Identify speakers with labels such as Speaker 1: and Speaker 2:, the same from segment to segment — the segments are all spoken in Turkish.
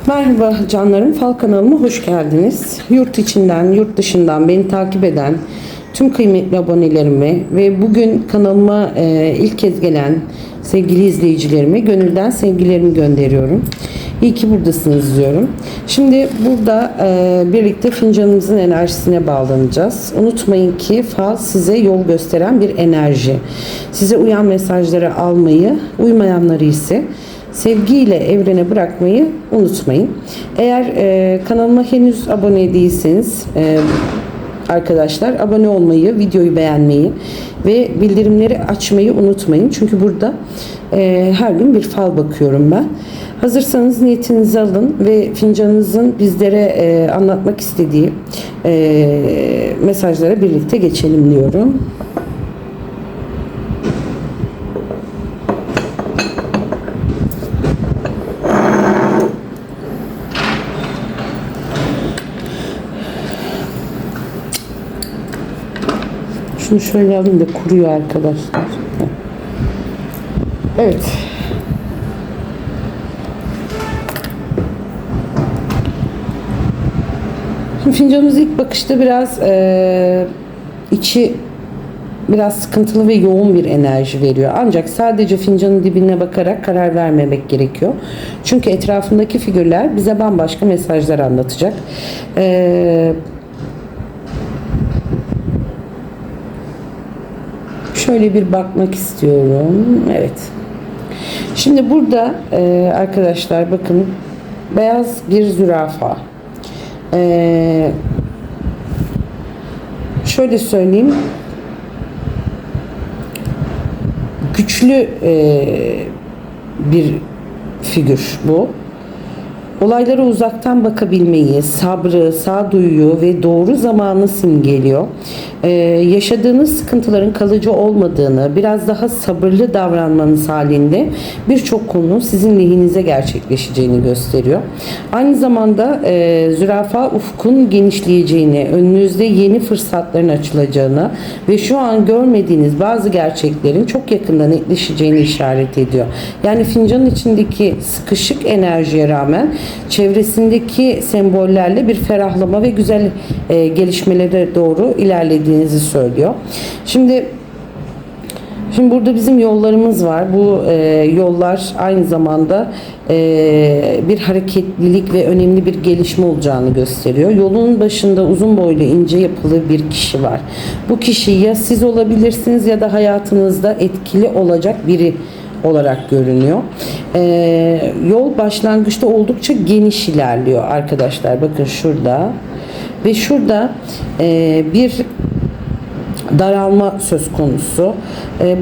Speaker 1: Merhaba canlarım, Fal kanalıma hoş geldiniz. Yurt içinden, yurt dışından beni takip eden tüm kıymetli abonelerime ve bugün kanalıma ilk kez gelen sevgili izleyicilerime gönülden sevgilerimi gönderiyorum. İyi ki buradasınız diyorum. Şimdi burada birlikte fincanımızın enerjisine bağlanacağız. Unutmayın ki fal size yol gösteren bir enerji. Size uyan mesajları almayı, uymayanları ise sevgiyle evrene bırakmayı unutmayın. Eğer kanalıma henüz abone değilseniz arkadaşlar abone olmayı, videoyu beğenmeyi ve bildirimleri açmayı unutmayın. Çünkü burada her gün bir fal bakıyorum ben. Hazırsanız niyetinizi alın ve fincanınızın bizlere anlatmak istediği mesajlara birlikte geçelim diyorum. Şunu şöyle alayım da kuruyor arkadaşlar. Evet. Şimdi fincanımız ilk bakışta biraz içi biraz sıkıntılı ve yoğun bir enerji veriyor. Ancak sadece fincanın dibine bakarak karar vermemek gerekiyor. Çünkü etrafındaki figürler bize bambaşka mesajlar anlatacak. Şöyle bir bakmak istiyorum. Evet. Şimdi burada arkadaşlar bakın beyaz bir zürafa. Şöyle söyleyeyim. Güçlü bir figür bu. Olaylara uzaktan bakabilmeyi, sabrı, sağduyuyu ve doğru zamanı simgeliyor. Yaşadığınız sıkıntıların kalıcı olmadığını, biraz daha sabırlı davranmanız halinde birçok konu sizin lehinize gerçekleşeceğini gösteriyor. Aynı zamanda zürafa ufkun genişleyeceğini, önünüzde yeni fırsatların açılacağını ve şu an görmediğiniz bazı gerçeklerin çok yakında netleşeceğini işaret ediyor. Yani fincanın içindeki sıkışık enerjiye rağmen çevresindeki sembollerle bir ferahlama ve güzel gelişmelere doğru ilerlediğinizi söylüyor. Şimdi burada bizim yollarımız var. Bu yollar aynı zamanda bir hareketlilik ve önemli bir gelişme olacağını gösteriyor. Yolun başında uzun boylu, ince yapılı bir kişi var. Bu kişi ya siz olabilirsiniz ya da hayatınızda etkili olacak biri olarak görünüyor. Yol başlangıçta oldukça geniş ilerliyor arkadaşlar. Bakın şurada ve şurada bir daralma söz konusu.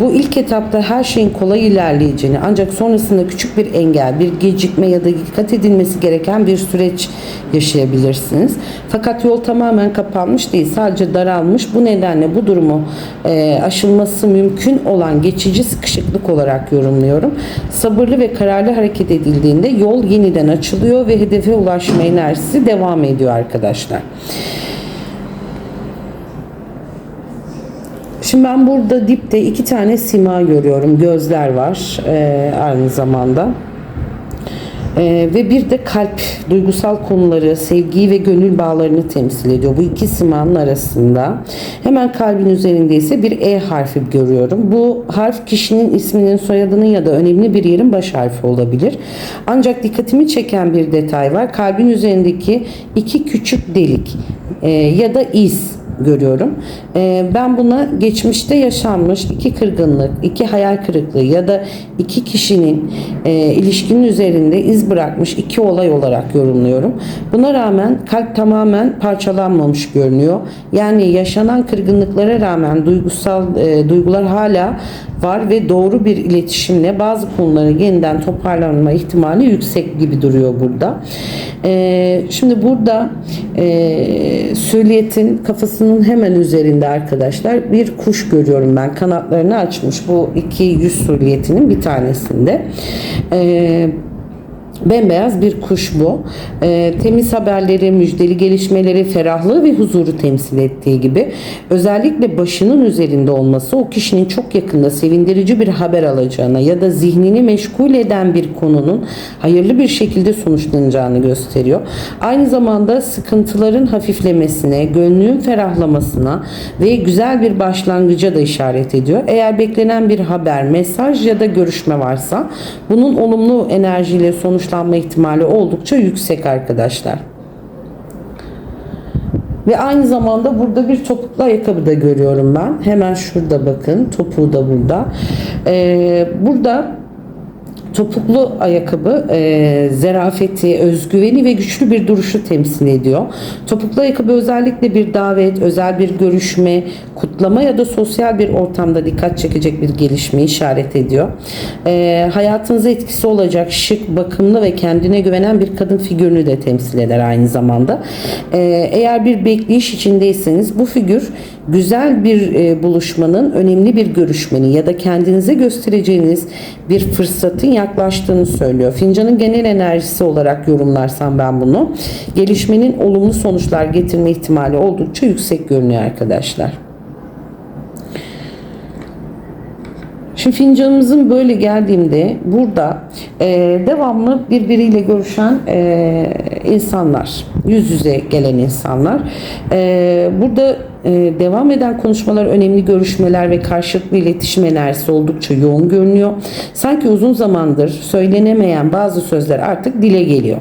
Speaker 1: Bu ilk etapta her şeyin kolay ilerleyeceğini ancak sonrasında küçük bir engel, bir gecikme ya da dikkat edilmesi gereken bir süreç yaşayabilirsiniz. Fakat yol tamamen kapanmış değil, sadece daralmış. Bu nedenle bu durumu aşılması mümkün olan geçici sıkışıklık olarak yorumluyorum. Sabırlı ve kararlı hareket edildiğinde yol yeniden açılıyor ve hedefe ulaşma enerjisi devam ediyor arkadaşlar. Şimdi ben burada dipte iki tane sima görüyorum. Gözler var aynı zamanda. Ve bir de kalp, duygusal konuları, sevgiyi ve gönül bağlarını temsil ediyor. Bu iki simanın arasında. Hemen kalbin üzerinde ise bir E harfi görüyorum. Bu harf kişinin isminin, soyadının ya da önemli bir yerin baş harfi olabilir. Ancak dikkatimi çeken bir detay var. Kalbin üzerindeki iki küçük delik ya da iz görüyorum. Ben buna geçmişte yaşanmış iki kırgınlık, iki hayal kırıklığı ya da iki kişinin ilişkinin üzerinde iz bırakmış iki olay olarak yorumluyorum. Buna rağmen kalp tamamen parçalanmamış görünüyor. Yani yaşanan kırgınlıklara rağmen duygular hala var ve doğru bir iletişimle bazı konuları yeniden toparlanma ihtimali yüksek gibi duruyor burada. Şimdi burada Süliyet'in kafasının hemen üzerinde arkadaşlar bir kuş görüyorum ben. Kanatlarını açmış. Bu iki yüz Süliyet'inin bir tanesinde. Bembeyaz bir kuş bu. Temiz haberleri, müjdeli gelişmeleri, ferahlığı ve huzuru temsil ettiği gibi özellikle başının üzerinde olması o kişinin çok yakında sevindirici bir haber alacağına ya da zihnini meşgul eden bir konunun hayırlı bir şekilde sonuçlanacağını gösteriyor. Aynı zamanda sıkıntıların hafiflemesine, gönlün ferahlamasına ve güzel bir başlangıca da işaret ediyor. Eğer beklenen bir haber, mesaj ya da görüşme varsa bunun olumlu enerjiyle sonuçlanma ihtimali oldukça yüksek arkadaşlar. Ve aynı zamanda burada bir topuklu ayakkabı da görüyorum ben. Hemen şurada bakın. Topuğu da burada. Burada topuklu ayakkabı zarafeti, özgüveni ve güçlü bir duruşu temsil ediyor. Topuklu ayakkabı özellikle bir davet, özel bir görüşme, kutlama ya da sosyal bir ortamda dikkat çekecek bir gelişmeyi işaret ediyor. Hayatınıza etkisi olacak şık, bakımlı ve kendine güvenen bir kadın figürünü de temsil eder aynı zamanda. Eğer bir bekleyiş içindeyseniz bu figür güzel bir buluşmanın, önemli bir görüşmenin ya da kendinize göstereceğiniz bir fırsatın yaklaştığını söylüyor. Fincanın genel enerjisi olarak yorumlarsam ben bunu, gelişmenin olumlu sonuçlar getirme ihtimali oldukça yüksek görünüyor arkadaşlar. Şimdi fincanımızın böyle geldiğimde burada devamlı birbiriyle görüşen insanlar, yüz yüze gelen insanlar. Burada devam eden konuşmalar, önemli görüşmeler ve karşılıklı iletişim enerjisi oldukça yoğun görünüyor. Sanki uzun zamandır söylenemeyen bazı sözler artık dile geliyor.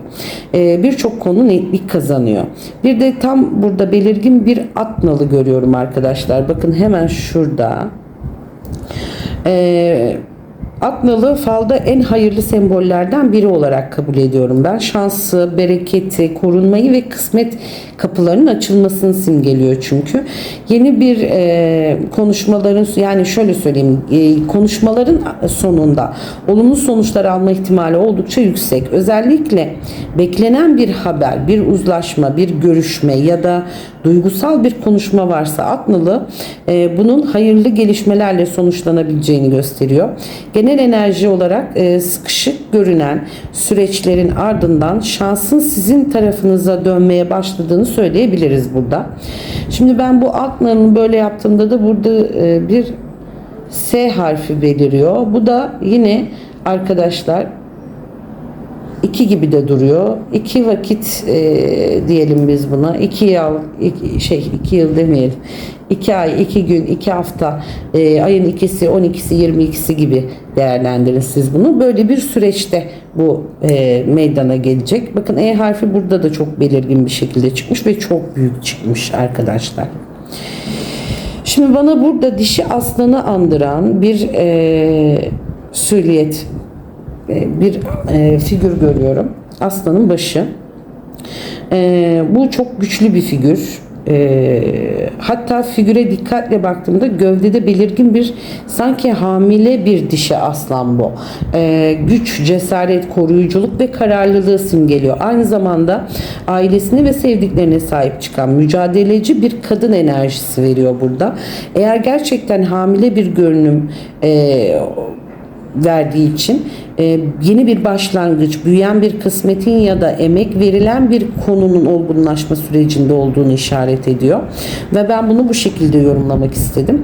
Speaker 1: Birçok konu netlik kazanıyor. Bir de tam burada belirgin bir at nalı görüyorum arkadaşlar. Bakın hemen şurada. At nalı falda en hayırlı sembollerden biri olarak kabul ediyorum ben. Şansı, bereketi, korunmayı ve kısmet kapılarının açılmasını simgeliyor çünkü. Yeni bir konuşmaların, yani şöyle söyleyeyim, konuşmaların sonunda olumlu sonuçlar alma ihtimali oldukça yüksek. Özellikle beklenen bir haber, bir uzlaşma, bir görüşme ya da duygusal bir konuşma varsa at nalı bunun hayırlı gelişmelerle sonuçlanabileceğini gösteriyor. Genel enerji olarak sıkışık görünen süreçlerin ardından şansın sizin tarafınıza dönmeye başladığını söyleyebiliriz burada. Şimdi ben bu alt nalını böyle yaptığımda da burada bir S harfi beliriyor. Bu da yine arkadaşlar 2 gibi de duruyor. 2 vakit diyelim biz buna. 2 yıl demeyelim. 2 ay, 2 gün, 2 hafta, ayın 2'si, 12'si, 22'si gibi değerlendirin siz bunu. Böyle bir süreçte bu meydana gelecek. Bakın E harfi burada da çok belirgin bir şekilde çıkmış ve çok büyük çıkmış arkadaşlar. Şimdi bana burada dişi aslanı andıran bir silüet, bir figür görüyorum. Aslanın başı. Bu çok güçlü bir figür. Hatta figüre dikkatle baktığımda gövdede belirgin bir sanki hamile bir dişi aslan bu. Güç, cesaret, koruyuculuk ve kararlılığı simgeliyor. Aynı zamanda ailesine ve sevdiklerine sahip çıkan mücadeleci bir kadın enerjisi veriyor burada. Eğer gerçekten hamile bir görünüm verdiği için yeni bir başlangıç, büyüyen bir kısmetin ya da emek verilen bir konunun olgunlaşma sürecinde olduğunu işaret ediyor. Ve ben bunu bu şekilde yorumlamak istedim.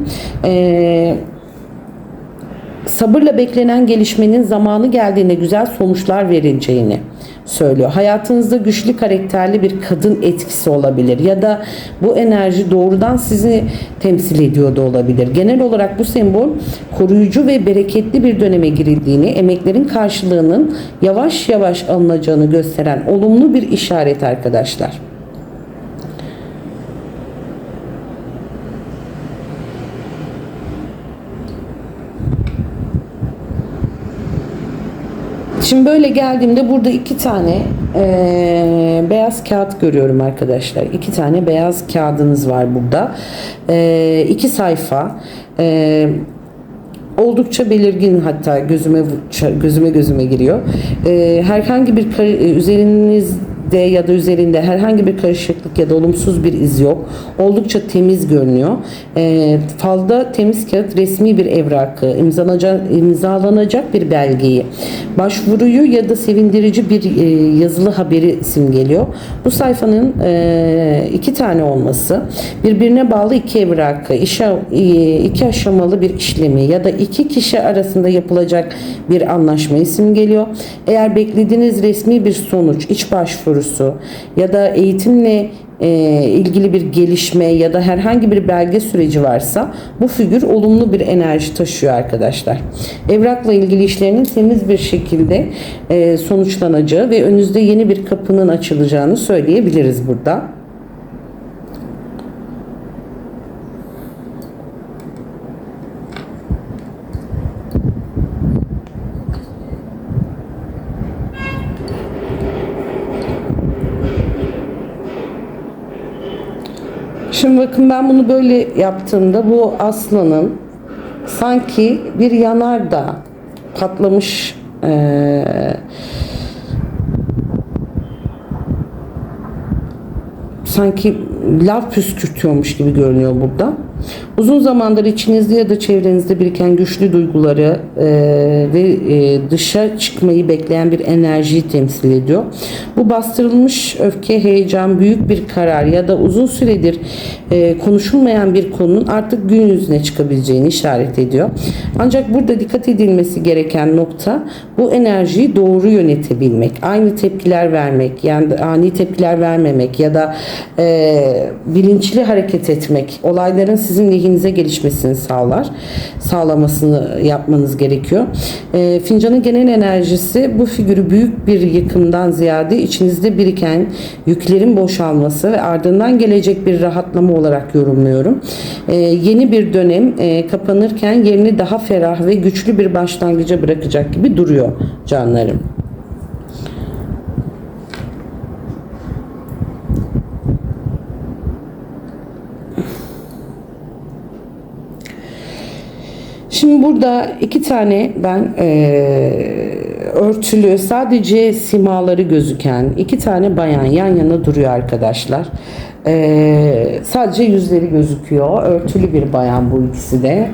Speaker 1: Sabırla beklenen gelişmenin zamanı geldiğinde güzel sonuçlar vereceğini söylüyor. Hayatınızda güçlü karakterli bir kadın etkisi olabilir ya da bu enerji doğrudan sizi temsil ediyor da olabilir. Genel olarak bu sembol koruyucu ve bereketli bir döneme girildiğini, emeklerin karşılığının yavaş yavaş alınacağını gösteren olumlu bir işaret arkadaşlar. Şimdi böyle geldiğimde burada 2 tane beyaz kağıt görüyorum arkadaşlar. 2 tane beyaz kağıdınız var burada. 2 sayfa. Oldukça belirgin, hatta gözüme giriyor. Herhangi bir üzerinizde ya da üzerinde herhangi bir karışıklık ya da olumsuz bir iz yok. Oldukça temiz görünüyor. Falda temiz kağıt resmi bir evrakı, imzalanacak bir belgeyi, başvuruyu ya da sevindirici bir yazılı haberi simgeliyor. Bu sayfanın 2 tane olması, birbirine bağlı 2 evrakı, 2 aşamalı bir işlemi ya da 2 kişi arasında yapılacak bir anlaşmayı simgeliyor. Eğer beklediğiniz resmi bir sonuç, iç başvurusu ya da eğitimle ilgili bir gelişme ya da herhangi bir belge süreci varsa bu figür olumlu bir enerji taşıyor arkadaşlar. Evrakla ilgili işlerinin temiz bir şekilde sonuçlanacağı ve önünüzde yeni bir kapının açılacağını söyleyebiliriz burada. Şimdi bakın, ben bunu böyle yaptığımda bu aslanın sanki bir yanardağ patlamış sanki lav püskürtüyormuş gibi görünüyor burada. Uzun zamandır içinizde ya da çevrenizde biriken güçlü duyguları ve dışa çıkmayı bekleyen bir enerjiyi temsil ediyor. Bu bastırılmış öfke, heyecan, büyük bir karar ya da uzun süredir konuşulmayan bir konunun artık gün yüzüne çıkabileceğini işaret ediyor. Ancak burada dikkat edilmesi gereken nokta bu enerjiyi doğru yönetebilmek, aynı tepkiler vermek, yani ani tepkiler vermemek ya da bilinçli hareket etmek, olayların sizin lehinize gelişmesini sağlamasını yapmanız gerekiyor. Fincanın genel enerjisi bu figürü büyük bir yıkımdan ziyade içinizde biriken yüklerin boşalması ve ardından gelecek bir rahatlama olarak yorumluyorum. Yeni bir dönem kapanırken yerini daha ferah ve güçlü bir başlangıca bırakacak gibi duruyor canlarım. Şimdi burada 2 tane ben örtülü, sadece simaları gözüken 2 tane bayan yan yana duruyor arkadaşlar. Sadece yüzleri gözüküyor. Örtülü bir bayan bu ikisi de.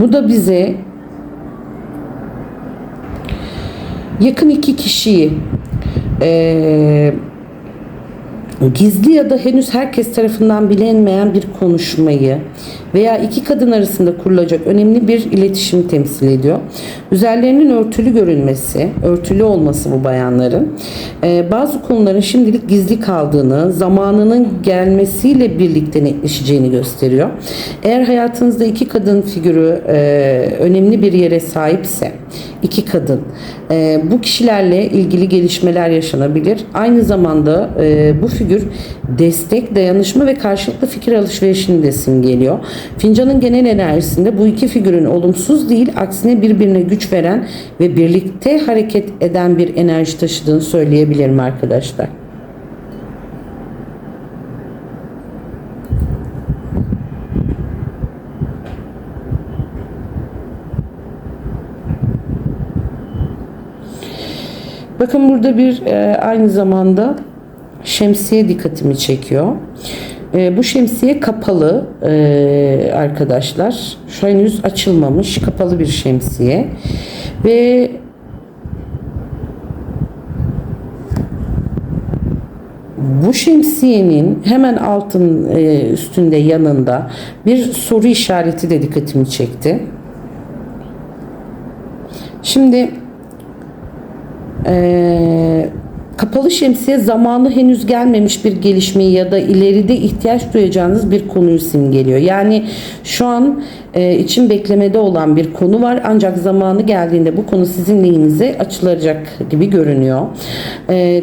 Speaker 1: Bu da bize yakın 2 kişiyi gizli ya da henüz herkes tarafından bilinmeyen bir konuşmayı veya 2 kadın arasında kurulacak önemli bir iletişim temsil ediyor. Üzerlerinin örtülü görünmesi, örtülü olması bu bayanların bazı konuların şimdilik gizli kaldığını, zamanının gelmesiyle birlikte netleşeceğini gösteriyor. Eğer hayatınızda 2 kadın figürü önemli bir yere sahipse, 2 kadın, bu kişilerle ilgili gelişmeler yaşanabilir. Aynı zamanda bu figür destek, dayanışma ve karşılıklı fikir alışverişini de simgeliyor. Fincanın genel enerjisinde bu 2 figürün olumsuz değil, aksine birbirine güç veren ve birlikte hareket eden bir enerji taşıdığını söyleyebilirim arkadaşlar. Bakın burada bir aynı zamanda şemsiye dikkatimi çekiyor. Bu şemsiye kapalı arkadaşlar. Şu henüz açılmamış, kapalı bir şemsiye. Ve bu şemsiyenin hemen üstünde, yanında bir soru işareti de dikkatimi çekti. Şimdi kapalı şemsiye zamanı henüz gelmemiş bir gelişmeyi ya da ileride ihtiyaç duyacağınız bir konuyu simgeliyor. Yani şu an için beklemede olan bir konu var, ancak zamanı geldiğinde bu konu sizin lehinize açılacak gibi görünüyor.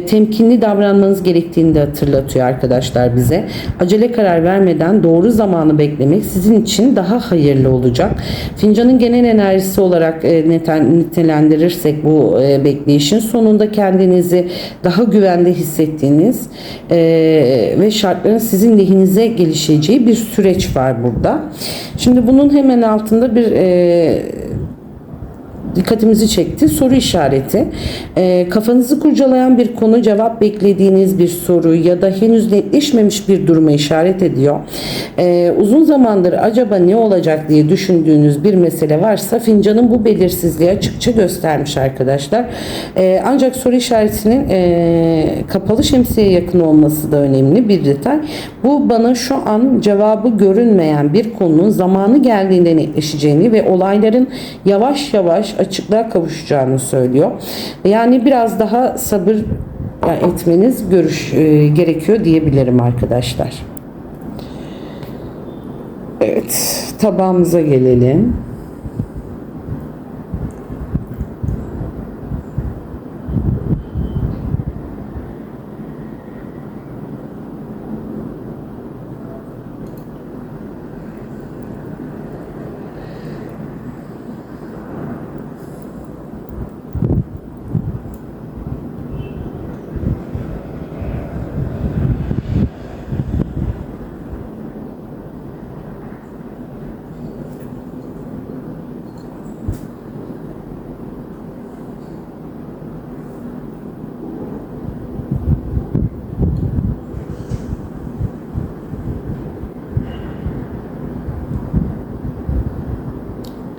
Speaker 1: Temkinli davranmanız gerektiğini de hatırlatıyor arkadaşlar bize. Acele karar vermeden doğru zamanı beklemek sizin için daha hayırlı olacak. Fincanın genel enerjisi olarak nitelendirirsek bu bekleyişin sonunda kendinizi daha güvende hissettiğiniz ve şartların sizin lehinize gelişeceği bir süreç var burada. Şimdi bunun hemen altında dikkatimizi çekti. Soru işareti. Kafanızı kurcalayan bir konu, cevap beklediğiniz bir soru ya da henüz netleşmemiş bir duruma işaret ediyor. Uzun zamandır acaba ne olacak diye düşündüğünüz bir mesele varsa fincanın bu belirsizliği açıkça göstermiş arkadaşlar. Ancak soru işaretinin kapalı şemsiyeye yakın olması da önemli bir detay. Bu bana şu an cevabı görünmeyen bir konunun zamanı geldiğinde netleşeceğini ve olayların yavaş yavaş açıklığa kavuşacağını söylüyor. Yani biraz daha sabır etmeniz gerekiyor diyebilirim arkadaşlar. Evet, tabağımıza gelelim.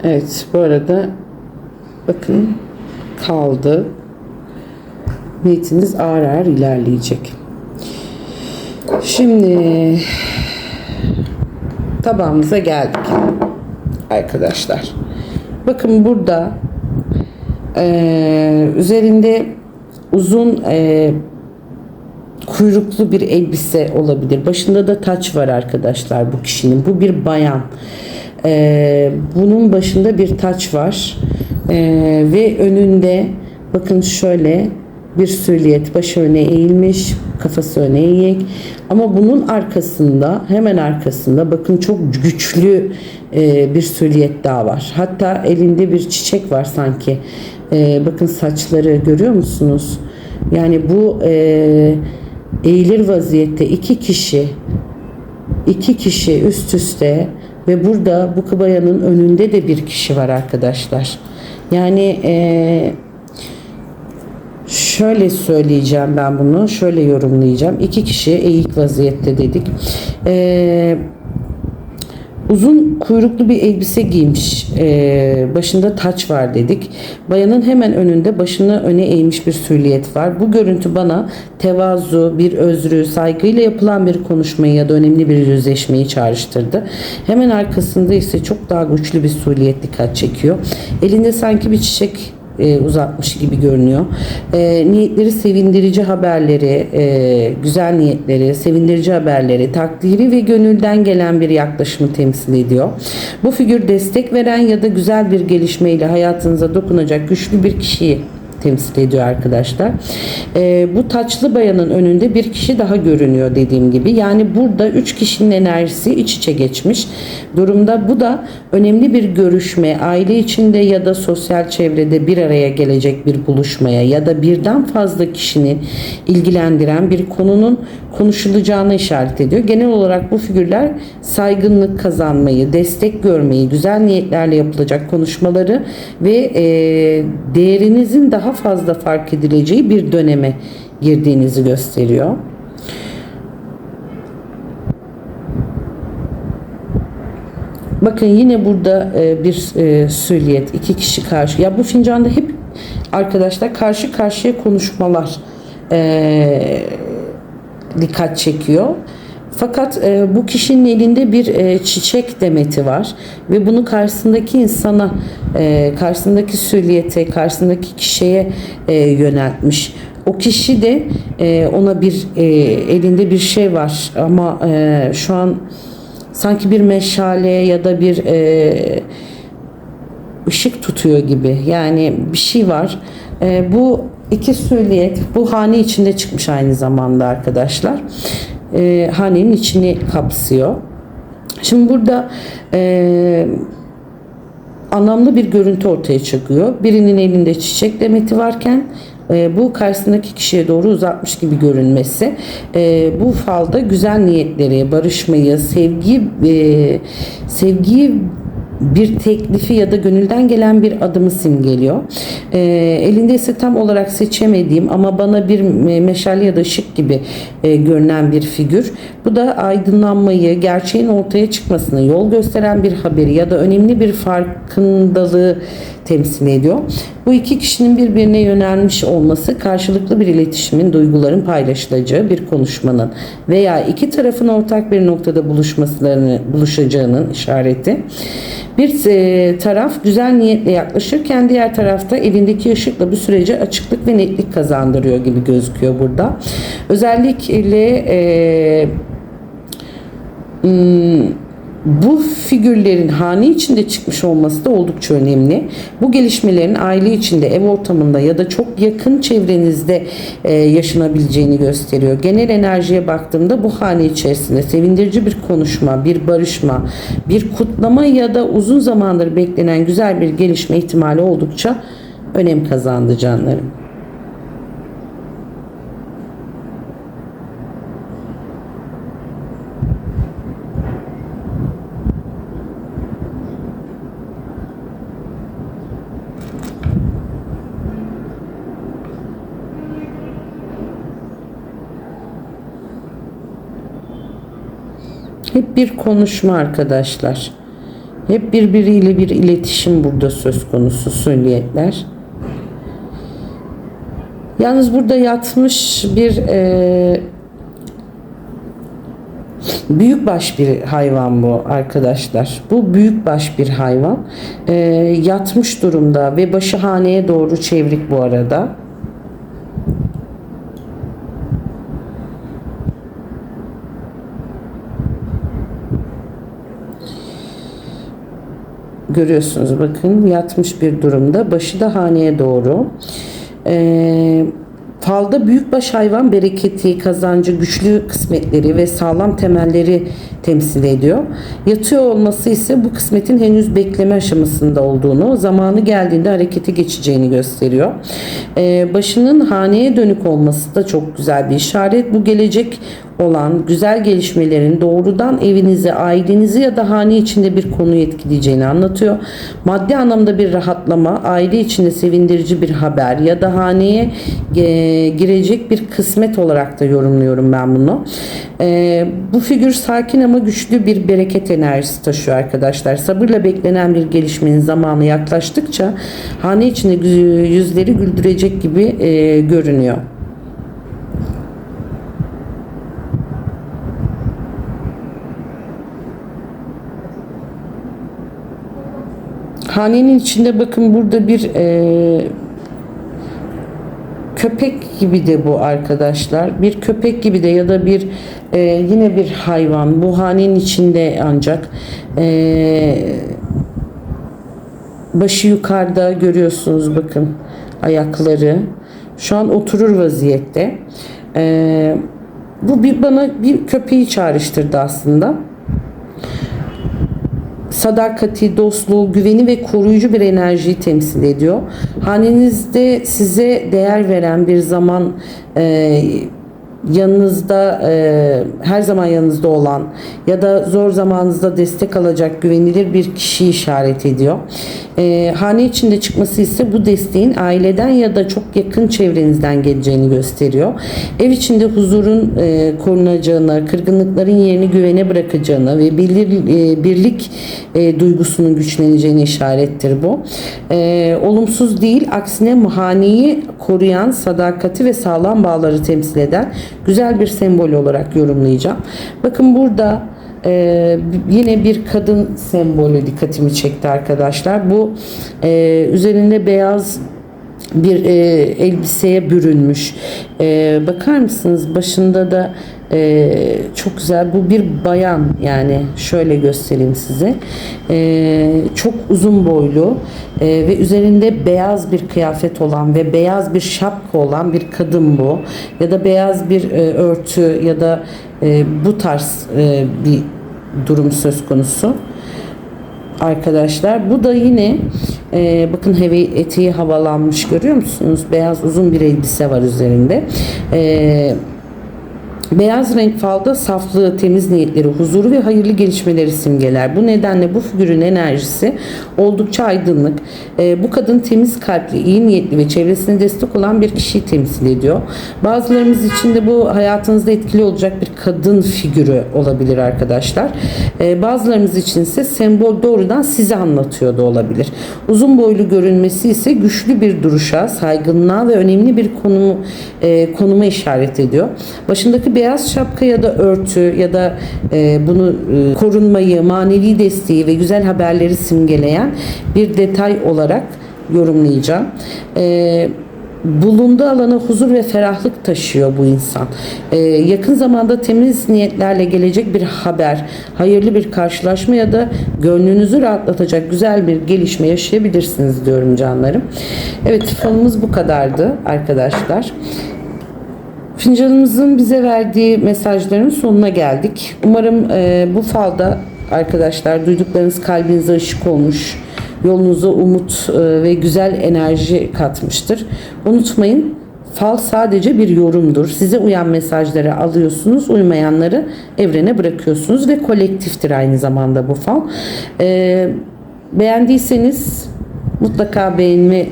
Speaker 1: Evet, bu arada bakın kaldı. Niyetiniz ağır ağır ilerleyecek. Şimdi tabağımıza geldik arkadaşlar. Bakın burada üzerinde uzun kuyruklu bir elbise olabilir. Başında da taç var arkadaşlar bu kişinin. Bu bir bayan. Bunun başında bir taç var. Ve önünde bakın şöyle bir silüet, başı öne eğilmiş, kafası öne eğik, ama bunun arkasında, hemen arkasında bakın çok güçlü bir silüet daha var. Hatta elinde bir çiçek var sanki. Bakın saçları görüyor musunuz? Yani bu eğilir vaziyette iki kişi üst üste ve burada bu bayanın önünde de bir kişi var arkadaşlar. Yani şöyle söyleyeceğim, ben bunu şöyle yorumlayacağım. İki kişi eğik vaziyette dedik. Uzun kuyruklu bir elbise giymiş. Başında taç var dedik. Bayanın hemen önünde başını öne eğmiş bir silüet var. Bu görüntü bana tevazu, bir özrü, saygıyla yapılan bir konuşmayı ya da önemli bir yüzleşmeyi çağrıştırdı. Hemen arkasında ise çok daha güçlü bir silüet dikkat çekiyor. Elinde sanki bir çiçek uzatmış gibi görünüyor. Niyetleri sevindirici haberleri, güzel niyetleri, sevindirici haberleri, takdiri ve gönülden gelen bir yaklaşımı temsil ediyor. Bu figür destek veren ya da güzel bir gelişmeyle hayatınıza dokunacak güçlü bir kişiyi temsil ediyor arkadaşlar. Bu taçlı bayanın önünde bir kişi daha görünüyor dediğim gibi. Yani burada 3 kişinin enerjisi iç içe geçmiş durumda. Bu da önemli bir görüşme, aile içinde ya da sosyal çevrede bir araya gelecek bir buluşmaya ya da birden fazla kişinin ilgilendiren bir konunun konuşulacağını işaret ediyor. Genel olarak bu figürler saygınlık kazanmayı, destek görmeyi, güzel niyetlerle yapılacak konuşmaları ve değerinizin daha fazla fark edileceği bir döneme girdiğinizi gösteriyor. Bakın yine burada bir silüet, iki kişi karşı. Ya bu fincanda hep arkadaşlar karşı karşıya konuşmalar dikkat çekiyor. Fakat bu kişinin elinde bir çiçek demeti var ve bunu karşısındaki insana, karşısındaki silüete, karşısındaki kişiye yöneltmiş. O kişi de ona bir elinde bir şey var ama şu an sanki bir meşale ya da bir ışık tutuyor gibi. Yani bir şey var. Bu iki silüet bu hane içinde çıkmış aynı zamanda arkadaşlar. Hanenin içini kapsıyor. Şimdi burada anlamlı bir görüntü ortaya çıkıyor. Birinin elinde çiçek demeti varken bu karşısındaki kişiye doğru uzatmış gibi görünmesi. Bu falda güzel niyetleri, barışmayı, sevgiyi bir teklifi ya da gönülden gelen bir adımı simgeliyor. Elinde ise tam olarak seçemediğim ama bana bir meşale ya da ışık gibi görünen bir figür. Bu da aydınlanmayı, gerçeğin ortaya çıkmasını, yol gösteren bir haberi ya da önemli bir farkındalığı temsil ediyor. Bu iki kişinin birbirine yönelmiş olması karşılıklı bir iletişimin, duyguların paylaşılacağı bir konuşmanın veya iki tarafın ortak bir noktada buluşacağının işareti. Bir taraf güzel niyetle yaklaşırken diğer tarafta elindeki ışıkla bu sürece açıklık ve netlik kazandırıyor gibi gözüküyor burada. Özellikle bu figürlerin hane içinde çıkmış olması da oldukça önemli. Bu gelişmelerin aile içinde, ev ortamında ya da çok yakın çevrenizde yaşanabileceğini gösteriyor. Genel enerjiye baktığımda bu hane içerisinde sevindirici bir konuşma, bir barışma, bir kutlama ya da uzun zamandır beklenen güzel bir gelişme ihtimali oldukça önem kazandı canlarım. Hep bir konuşma arkadaşlar. Hep birbiriyle bir iletişim burada söz konusu sünniyetler. Yalnız burada yatmış bir büyükbaş bir hayvan bu arkadaşlar. Bu büyükbaş bir hayvan. Yatmış durumda ve başı haneye doğru çevrik bu arada. Görüyorsunuz bakın yatmış bir durumda, başı da haneye doğru. Falda büyükbaş hayvan bereketi, kazancı, güçlü kısmetleri ve sağlam temelleri temsil ediyor. Yatıyor olması ise bu kısmetin henüz bekleme aşamasında olduğunu, zamanı geldiğinde harekete geçeceğini gösteriyor. Başının haneye dönük olması da çok güzel bir işaret. Bu gelecek olan güzel gelişmelerin doğrudan evinizi, ailenizi ya da hane içinde bir konuyu etkileyeceğini anlatıyor. Maddi anlamda bir rahatlama, aile içinde sevindirici bir haber ya da haneye girecek bir kısmet olarak da yorumluyorum ben bunu. Bu figür sakin ama güçlü bir bereket enerjisi taşıyor arkadaşlar. Sabırla beklenen bir gelişmenin zamanı yaklaştıkça hane içinde yüzleri güldürecek gibi görünüyor. Hanenin içinde bakın burada bir köpek gibi de bu arkadaşlar. Bir köpek gibi de ya da bir yine bir hayvan. Bu hanenin içinde ancak başı yukarıda görüyorsunuz bakın ayakları. Şu an oturur vaziyette. Bu bana bir köpeği çağrıştırdı aslında. Sadakati, dostluğu, güveni ve koruyucu bir enerjiyi temsil ediyor. Hanenizde size değer veren bir zaman yanınızda her zaman yanınızda olan ya da zor zamanınızda destek alacak güvenilir bir kişiyi işaret ediyor. Hane içinde çıkması ise bu desteğin aileden ya da çok yakın çevrenizden geleceğini gösteriyor. Ev içinde huzurun korunacağını, kırgınlıkların yerini güvene bırakacağını ve birlik duygusunun güçleneceğini işarettir bu. Olumsuz değil, aksine haneyi koruyan, sadakati ve sağlam bağları temsil eden güzel bir sembol olarak yorumlayacağım. Bakın burada yine bir kadın sembolü dikkatimi çekti arkadaşlar. Bu üzerinde beyaz bir elbiseye bürünmüş. Bakar mısınız? Başında da çok güzel. Bu bir bayan, yani şöyle göstereyim size. Çok uzun boylu ve üzerinde beyaz bir kıyafet olan ve beyaz bir şapka olan bir kadın bu. Ya da beyaz bir örtü ya da bu tarz bir durum söz konusu. Arkadaşlar bu da yine bakın eteği havalanmış, görüyor musunuz? Beyaz uzun bir elbise var üzerinde. Beyaz renk falda saflığı, temiz niyetleri, huzuru ve hayırlı gelişmeleri simgeler. Bu nedenle bu figürün enerjisi oldukça aydınlık. Bu kadın temiz kalpli, iyi niyetli ve çevresine destek olan bir kişiyi temsil ediyor. Bazılarımız için de bu hayatınızda etkili olacak bir kadın figürü olabilir arkadaşlar. Bazılarımız için ise sembol doğrudan size anlatıyor da olabilir. Uzun boylu görünmesi ise güçlü bir duruşa, saygınlığa ve önemli bir konuma işaret ediyor. Başındaki beyaz şapka ya da örtü ya da bunu korunmayı, manevi desteği ve güzel haberleri simgeleyen bir detay olarak yorumlayacağım. Bulunduğu alana huzur ve ferahlık taşıyor bu insan. Yakın zamanda temiz niyetlerle gelecek bir haber, hayırlı bir karşılaşma ya da gönlünüzü rahatlatacak güzel bir gelişme yaşayabilirsiniz diyorum canlarım. Evet, falımız bu kadardı arkadaşlar. Fincanımızın bize verdiği mesajların sonuna geldik. Umarım bu falda arkadaşlar duyduklarınız kalbinize ışık olmuş, yolunuza umut ve güzel enerji katmıştır. Unutmayın, fal sadece bir yorumdur. Size uyan mesajları alıyorsunuz, uymayanları evrene bırakıyorsunuz ve kolektiftir aynı zamanda bu fal. Beğendiyseniz mutlaka beğenme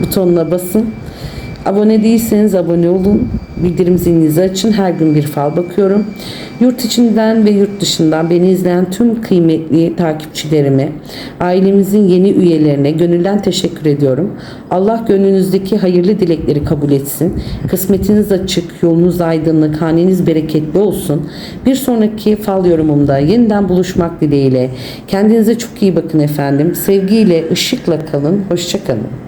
Speaker 1: butonuna basın. Abone değilseniz abone olun. Bildirim zilinizi açın. Her gün bir fal bakıyorum. Yurt içinden ve yurt dışından beni izleyen tüm kıymetli takipçilerime, ailemizin yeni üyelerine gönülden teşekkür ediyorum. Allah gönlünüzdeki hayırlı dilekleri kabul etsin. Kısmetiniz açık, yolunuz aydınlık, haneniz bereketli olsun. Bir sonraki fal yorumumda yeniden buluşmak dileğiyle. Kendinize çok iyi bakın efendim. Sevgiyle, ışıkla kalın. Hoşça kalın.